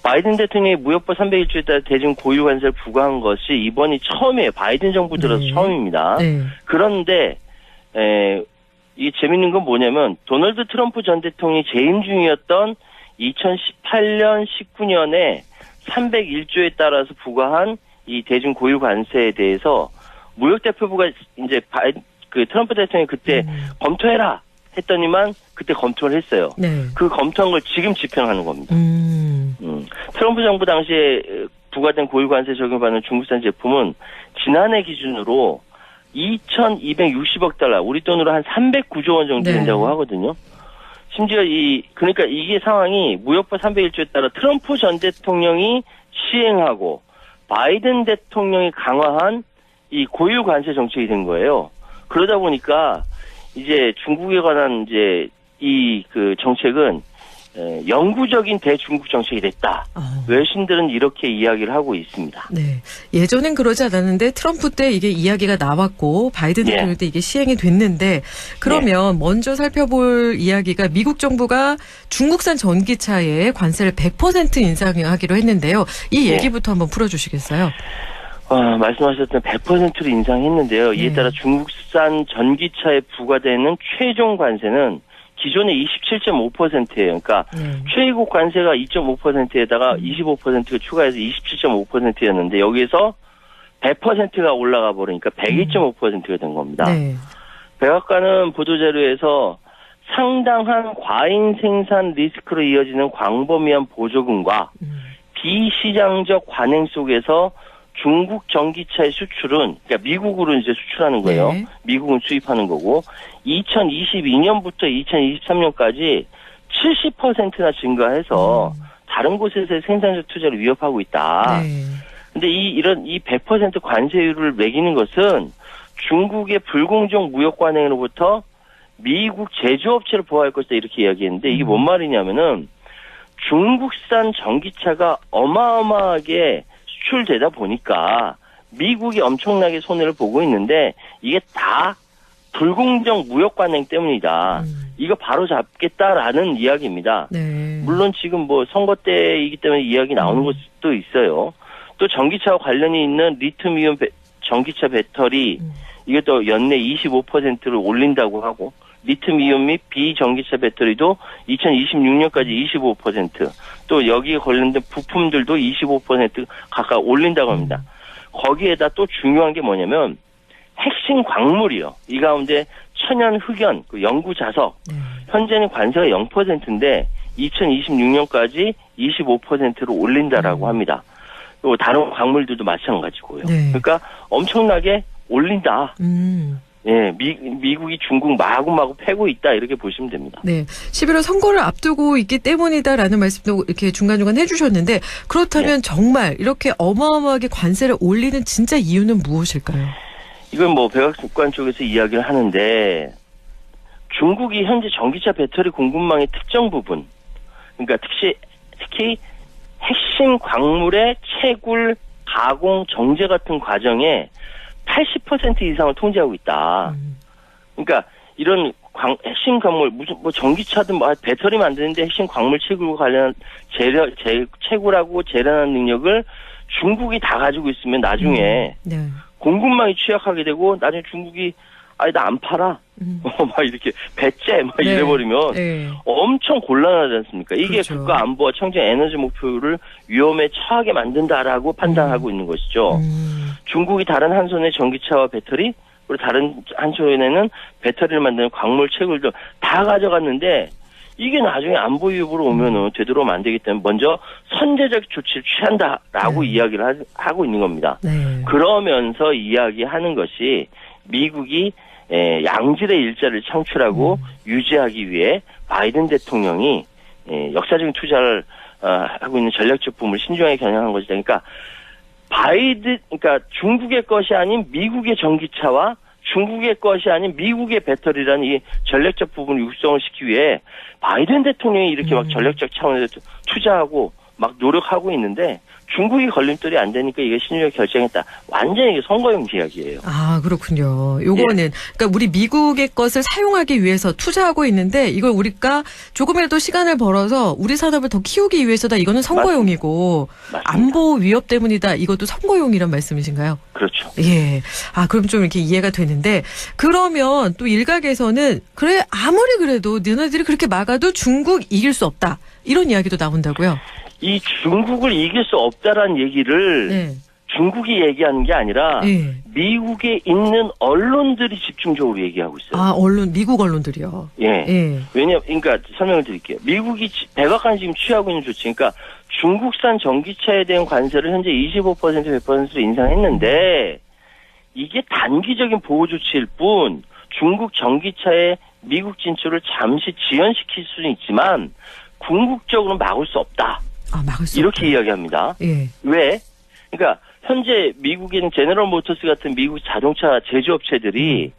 바이든 대통령이 무역법 301조에 따라 대중 고유 관세를 부과한 것이 이번이 처음이에요. 바이든 정부 들어서 처음입니다. 네. 그런데 이게 재밌는 건 뭐냐면 도널드 트럼프 전 대통령이 재임 중이었던 2018년, 19년에 301조에 따라서 부과한 이 대중 고유 관세에 대해서 무역대표부가 이제 그 트럼프 대통령이 그때 검토해라 했더니만 그때 검토를 했어요. 네. 그 검토한 걸 지금 집행하는 겁니다. 트럼프 정부 당시에 부과된 고유 관세 적용받는 중국산 제품은 지난해 기준으로 2,260억 달러, 우리 돈으로 한 309조 원 정도 된다고 하거든요. 심지어 그러니까 이게 상황이 무역법 301조에 따라 트럼프 전 대통령이 시행하고 바이든 대통령이 강화한 이 고유 관세 정책이 된 거예요. 그러다 보니까 이제 중국에 관한 이제 그 정책은 영구적인 대중국 정책이 됐다. 외신들은 이렇게 이야기를 하고 있습니다. 네. 예전엔 그러지 않았는데 트럼프 때 이게 이야기가 나왔고 바이든 대통령 때 이게 시행이 됐는데 그러면 먼저 살펴볼 이야기가 미국 정부가 중국산 전기차에 관세를 100% 인상하기로 했는데요. 이 얘기부터 한번 풀어주시겠어요? 말씀하셨던 100%로 인상했는데요. 이에 따라 중국산 전기차에 부과되는 최종 관세는 기존의 27.5%예요. 그러니까 최고 관세가 2.5%에다가 25%가 추가해서 27.5%였는데 여기에서 100%가 올라가 버리니까 102.5%가 된 겁니다. 네. 백악관은 보도자료에서 상당한 과잉 생산 리스크로 이어지는 광범위한 보조금과 비시장적 관행 속에서 중국 전기차의 수출은, 그러니까 미국으로 이제 수출하는 거예요. 네. 미국은 수입하는 거고, 2022년부터 2023년까지 70%나 증가해서 다른 곳에서의 생산적 투자를 위협하고 있다. 근데 이런 100% 관세율을 매기는 것은 중국의 불공정 무역 관행으로부터 미국 제조업체를 보호할 것이다 이렇게 이야기했는데 이게 뭔 말이냐면은 중국산 전기차가 어마어마하게 수출되다 보니까 미국이 엄청나게 손해를 보고 있는데 이게 다 불공정 무역 관행 때문이다. 이거 바로 잡겠다라는 이야기입니다. 네. 물론 지금 뭐 선거 때이기 때문에 이야기 나오는 것도 있어요. 또 전기차와 관련이 있는 리튬이온 전기차 배터리 이것도 연내 25%를 올린다고 하고 리튬이온 및 비전기차 배터리도 2026년까지 25%, 또 여기에 관련된 부품들도 25% 각각 올린다고 합니다. 거기에다 또 중요한 게 뭐냐면 핵심 광물이요. 이 가운데 천연 흑연, 그 연구 자석, 현재는 관세가 0%인데 2026년까지 25%로 올린다라고 합니다. 또 다른 광물들도 마찬가지고요. 네. 그러니까 엄청나게 올린다. 예, 미국이 중국 마구마구 패고 있다 이렇게 보시면 됩니다. 네, 11월 선거를 앞두고 있기 때문이다라는 말씀도 이렇게 중간중간 해주셨는데 그렇다면 네. 정말 이렇게 어마어마하게 관세를 올리는 진짜 이유는 무엇일까요? 이건 뭐 백악관 쪽에서 이야기를 하는데 중국이 현재 전기차 배터리 공급망의 특정 부분, 그러니까 특히 핵심 광물의 채굴, 가공, 정제 같은 과정에 80% 이상을 통제하고 있다. 그러니까 이런 핵심 광물 무슨 뭐 전기차든 뭐 배터리 만드는데 핵심 광물 채굴과 관련한 채굴하고 재련하는 능력을 중국이 다 가지고 있으면 나중에 네. 공급망이 취약하게 되고 나중에 중국이 아니 나 안 팔아 막 이렇게 배째 막 네. 이래버리면 네. 엄청 곤란하지 않습니까? 이게 그렇죠. 국가 안보와 청정 에너지 목표를 위험에 처하게 만든다라고 판단하고 있는 것이죠. 중국이 다른 한 손에 전기차와 배터리 그리고 다른 한 손에는 배터리를 만드는 광물 채굴도 다 가져갔는데 이게 나중에 안보 위협으로 오면은 되도록이면 안 되기 때문에 먼저 선제적 조치를 취한다라고 이야기를 하고 있는 겁니다. 네. 그러면서 이야기하는 것이 미국이 양질의 일자리를 창출하고 유지하기 위해 바이든 대통령이 역사적인 투자를 하고 있는 전략적 부분을 신중하게 겨냥한 것이다. 그러니까 그러니까 중국의 것이 아닌 미국의 전기차와 중국의 것이 아닌 미국의 배터리라는 이 전략적 부분을 육성을 시키기 위해 바이든 대통령이 이렇게 막 전략적 차원에서 투자하고 막 노력하고 있는데 중국이 걸림돌이 안 되니까 이게 신중하게 결정했다. 완전히 이게 선거용 이야기예요. 아, 그렇군요. 요거는 그러니까 우리 미국의 것을 사용하기 위해서 투자하고 있는데 이걸 우리가 조금이라도 시간을 벌어서 우리 산업을 더 키우기 위해서다. 이거는 선거용이고 맞습니다. 안보 위협 때문이다. 이것도 선거용이란 말씀이신가요? 그렇죠. 예. 아, 그럼 좀 이렇게 이해가 되는데 그러면 또 일각에서는 그래 아무리 그래도 너네들이 그렇게 막아도 중국 이길 수 없다. 이런 이야기도 나온다고요. 이 중국을 이길 수 없다라는 얘기를 네. 중국이 얘기하는 게 아니라 예. 미국에 있는 언론들이 집중적으로 얘기하고 있어요. 아, 미국 언론들이요. 예. 예. 그러니까 설명을 드릴게요. 미국이 백악관이 지금 취하고 있는 조치, 그러니까 중국산 전기차에 대한 관세를 현재 25% 100%로 인상했는데 이게 단기적인 보호 조치일 뿐 중국 전기차의 미국 진출을 잠시 지연시킬 수는 있지만 궁극적으로 막을 수 없다. 아, 막을 수 이렇게 없다. 이야기합니다. 예. 왜? 그러니까 현재 미국에는 제너럴 모터스 같은 미국 자동차 제조업체들이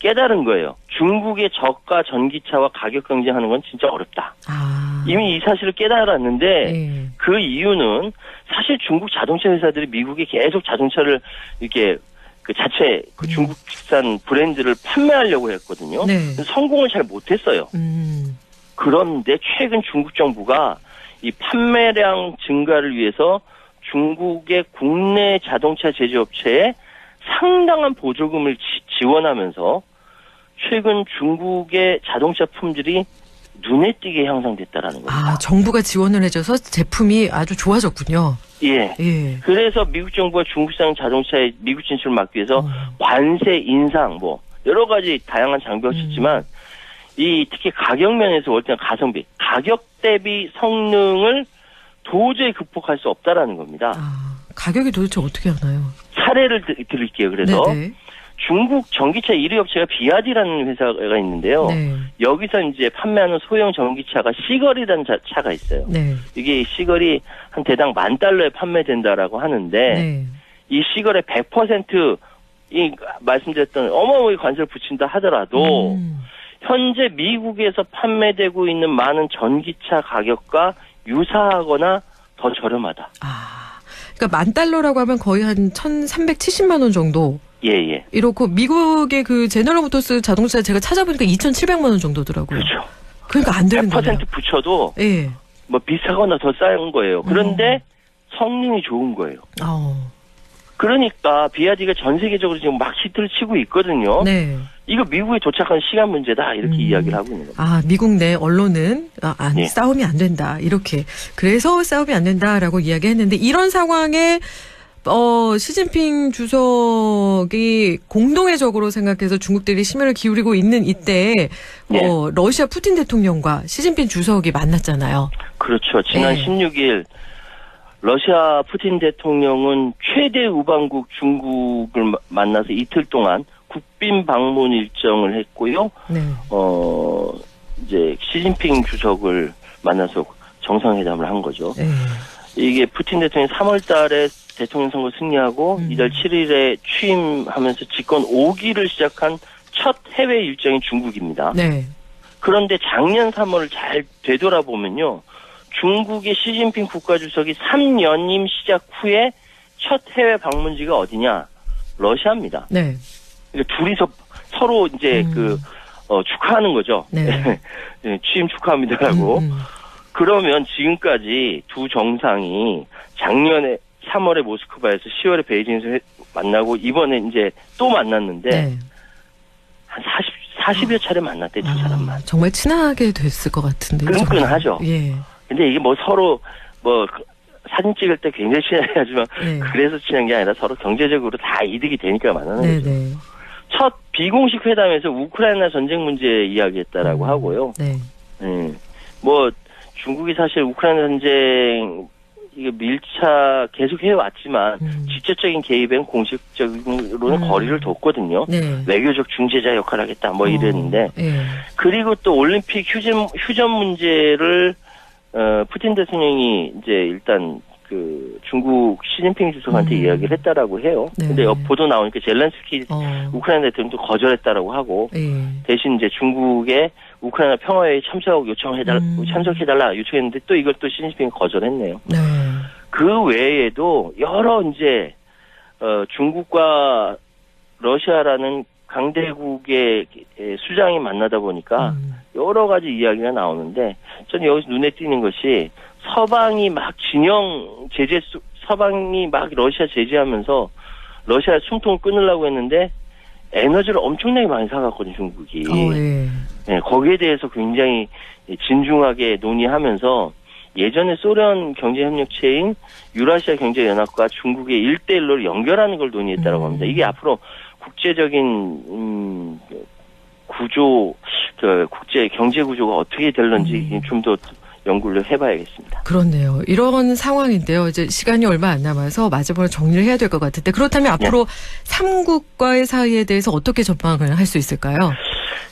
깨달은 거예요. 중국의 저가 전기차와 가격 경쟁하는 건 진짜 어렵다. 아. 이미 이 사실을 깨달았는데 예. 그 이유는 사실 중국 자동차 회사들이 미국에 계속 자동차를 이렇게 그 자체 그 중국산 브랜드를 판매하려고 했거든요. 네. 성공을 잘 못했어요. 그런데 최근 중국 정부가 이 판매량 증가를 위해서 중국의 국내 자동차 제조업체에 상당한 보조금을 지원하면서 최근 중국의 자동차 품질이 눈에 띄게 향상됐다라는 겁니다. 아, 정부가 지원을 해줘서 제품이 아주 좋아졌군요. 예. 예. 그래서 미국 정부가 중국산 자동차의 미국 진출을 막기 위해서 관세 인상 뭐 여러 가지 다양한 장벽을 쳤지만 이 특히 가격 면에서 올 때는 가성비, 가격 대비 성능을 도저히 극복할 수 없다라는 겁니다. 아, 가격이 도대체 어떻게 하나요? 사례를 드릴게요. 그래서 네네. 중국 전기차 1위 업체가 비아디라는 회사가 있는데요. 네. 여기서 이제 판매하는 소형 전기차가 시걸이라는 차가 있어요. 네. 이게 시걸이 한 대당 $10,000에 판매된다라고 하는데 네. 이 시걸의 100% 이 말씀드렸던 어마어마하게 관세를 붙인다 하더라도 현재 미국에서 판매되고 있는 많은 전기차 가격과 유사하거나 더 저렴하다. 아, 그러니까 $10,000라고 하면 거의 한 1,370만 원 정도. 예. 이렇고 미국의 그 제너럴 모터스 자동차 제가 찾아보니까 2,700만 원 정도더라고요. 그렇죠. 그러니까 안 되는 거예요. 100% 붙여도 예. 뭐 비싸거나 더 싼 거예요. 그런데 성능이 좋은 거예요. 그러니까 비아디가 전 세계적으로 지금 막 히트를 치고 있거든요. 네. 이거 미국에 도착한 시간 문제다 이렇게 이야기를 하고 있는 겁니다. 아, 미국 내 언론은 예. 싸움이 안 된다. 이렇게. 그래서 싸움이 안 된다라고 이야기했는데 이런 상황에 시진핑 주석이 공동의적으로 생각해서 중국들이 심혈을 기울이고 있는 이때 러시아 푸틴 대통령과 시진핑 주석이 만났잖아요. 그렇죠. 지난 16일 러시아 푸틴 대통령은 최대 우방국 중국을 만나서 이틀 동안 국빈 방문 일정을 했고요. 네. 이제 시진핑 주석을 만나서 정상회담을 한 거죠. 이게 푸틴 대통령이 3월 달에 대통령 선거 승리하고 이달 7일에 취임하면서 집권 5기를 시작한 첫 해외 일정이 중국입니다. 네. 그런데 작년 3월을 잘 되돌아보면요. 중국의 시진핑 국가주석이 3연임 시작 후에 첫 해외 방문지가 어디냐? 러시아입니다. 네. 그러니까 둘이서 서로 이제 축하하는 거죠. 네. 취임 축하합니다라고. 그러면 지금까지 두 정상이 작년에 3월에 모스크바에서 10월에 베이징에서 만나고 이번에 이제 또 만났는데 한 40여 차례 만났대, 두 사람만. 정말 친하게 됐을 것 같은데. 끈끈하죠. 예. 근데 이게 뭐 서로 사진 찍을 때 굉장히 친하지만 그래서 친한 게 아니라 서로 경제적으로 다 이득이 되니까 만나는 거죠. 첫 비공식 회담에서 우크라이나 전쟁 문제 이야기했다라고 하고요. 뭐 중국이 사실 우크라이나 전쟁 이게 밀착 계속 해왔지만 직접적인 개입엔 공식적으로는 거리를 뒀거든요. 외교적 중재자 역할을 하겠다 뭐 이랬는데 그리고 또 올림픽 휴전 문제를 푸틴 대통령이 이제 일단 그 중국 시진핑 주석한테 이야기를 했다라고 해요. 근데 보도 나오니까 젤렌스키 우크라이나 대통령도 거절했다라고 하고 대신 이제 중국의 우크라이나 평화회의 참석해달라 요청했는데 또 이걸 또 시진핑이 거절했네요. 그 외에도 여러 이제 중국과 러시아라는 강대국의 수장이 만나다 보니까 여러 가지 이야기가 나오는데 저는 여기서 눈에 띄는 것이 서방이 막 서방이 막 러시아 제재하면서 러시아의 숨통을 끊으려고 했는데 에너지를 엄청나게 많이 사갔거든요, 중국이. 거기에 대해서 굉장히 진중하게 논의하면서 예전에 소련 경제협력체인 유라시아 경제연합과 중국의 1대1로 연결하는 걸 논의했다고 합니다. 이게 앞으로 국제적인 구조, 국제 경제 구조가 어떻게 될런지 좀 더 연구를 해봐야겠습니다. 그렇네요. 이런 상황인데요. 이제 시간이 얼마 안 남아서 마지막으로 정리를 해야 될 것 같은데 그렇다면 앞으로 3국과의 사이에 대해서 어떻게 전망을 할 수 있을까요?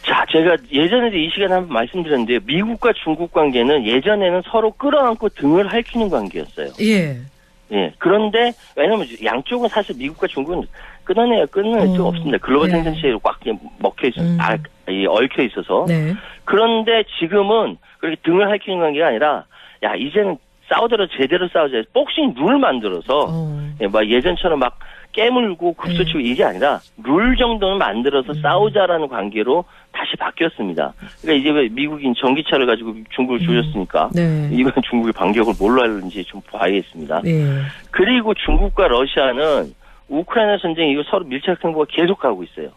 자, 제가 예전에도 이 시간에 한번 말씀드렸는데요. 미국과 중국 관계는 예전에는 서로 끌어안고 등을 핥히는 관계였어요. 그런데 왜냐면 양쪽은 사실 미국과 중국은 끊어낼 수 없습니다. 글로벌 생산체로 꽉 얽혀 있어서. 그런데 지금은 그렇게 등을 핥히는 관계가 아니라 이제는 싸우더라도 제대로 싸우자. 복싱 룰을 만들어서 막 예전처럼 막 깨물고 급소치고 이게 아니라 룰 정도는 만들어서 싸우자라는 관계로 다시 바뀌었습니다. 그러니까 이제 미국인 전기차를 가지고 중국을 조졌으니까 이번 중국의 반격을 뭘로 하는지 좀 봐야겠습니다. 그리고 중국과 러시아는 우크라이나 전쟁 이거 서로 밀착 행보가 계속하고 있어요.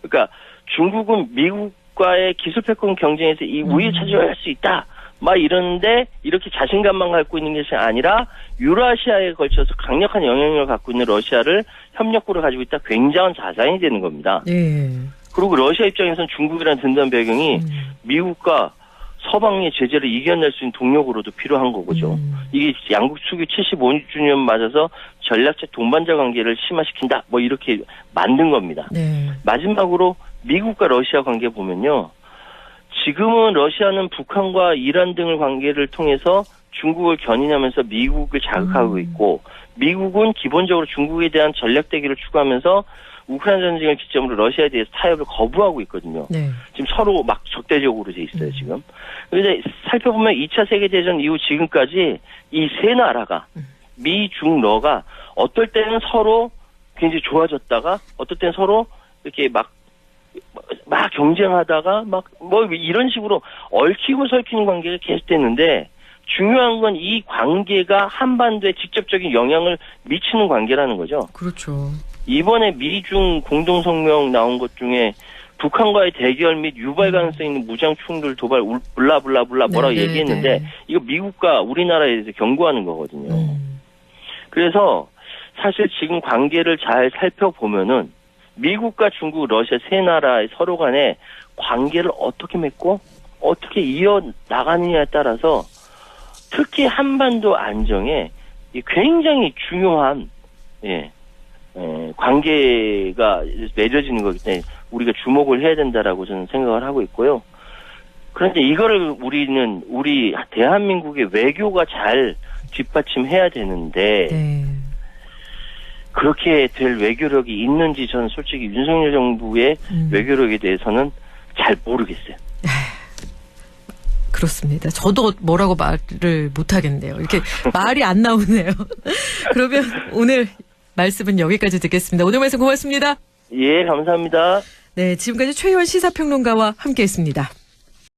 그러니까 중국은 미국과의 기술 패권 경쟁에서 이 우위를 차지할 수 있다. 막 이러는데 이렇게 자신감만 갖고 있는 것이 아니라 유라시아에 걸쳐서 강력한 영향력을 갖고 있는 러시아를 협력구로 가지고 있다. 굉장한 자산이 되는 겁니다. 그리고 러시아 입장에서는 중국이라는 든든한 배경이 미국과 서방의 제재를 이겨낼 수 있는 동력으로도 필요한 거죠. 이게 양국 수교 75주년 맞아서 전략적 동반자 관계를 심화시킨다. 뭐 이렇게 만든 겁니다. 마지막으로 미국과 러시아 관계 보면요. 지금은 러시아는 북한과 이란 등을 관계를 통해서 중국을 견인하면서 미국을 자극하고 있고 미국은 기본적으로 중국에 대한 전략 대결을 추구하면서 우크라이나 전쟁을 기점으로 러시아에 대해서 타협을 거부하고 있거든요. 지금 서로 막 적대적으로 돼 있어요, 지금. 그런데 살펴보면 2차 세계대전 이후 지금까지 이 세 나라가 미, 중, 러가 어떨 때는 서로 굉장히 좋아졌다가 어떨 땐 서로 이렇게 막 경쟁하다가 뭐 이런 식으로 얽히고 설키는 관계가 계속됐는데 중요한 건 이 관계가 한반도에 직접적인 영향을 미치는 관계라는 거죠. 그렇죠. 이번에 미중 공동성명 나온 것 중에 북한과의 대결 및 유발 가능성 있는 무장 충돌 도발 블라블라블라 뭐라고 얘기했는데 이거 미국과 우리나라에 대해서 경고하는 거거든요. 그래서 사실 지금 관계를 잘 살펴보면은 미국과 중국, 러시아 세 나라의 서로 간에 관계를 어떻게 맺고 어떻게 이어나가느냐에 따라서 특히 한반도 안정에 굉장히 중요한 관계가 맺어지는 거기 때문에 우리가 주목을 해야 된다라고 저는 생각을 하고 있고요. 그런데 이거를 우리 대한민국의 외교가 잘 뒷받침해야 되는데 그렇게 될 외교력이 있는지 저는 솔직히 윤석열 정부의 외교력에 대해서는 잘 모르겠어요. 그렇습니다. 저도 뭐라고 말을 못하겠네요. 이렇게 말이 안 나오네요. 그러면 오늘 말씀은 여기까지 듣겠습니다. 오늘 말씀 고맙습니다. 예, 감사합니다. 네, 지금까지 최희원 시사평론가와 함께했습니다.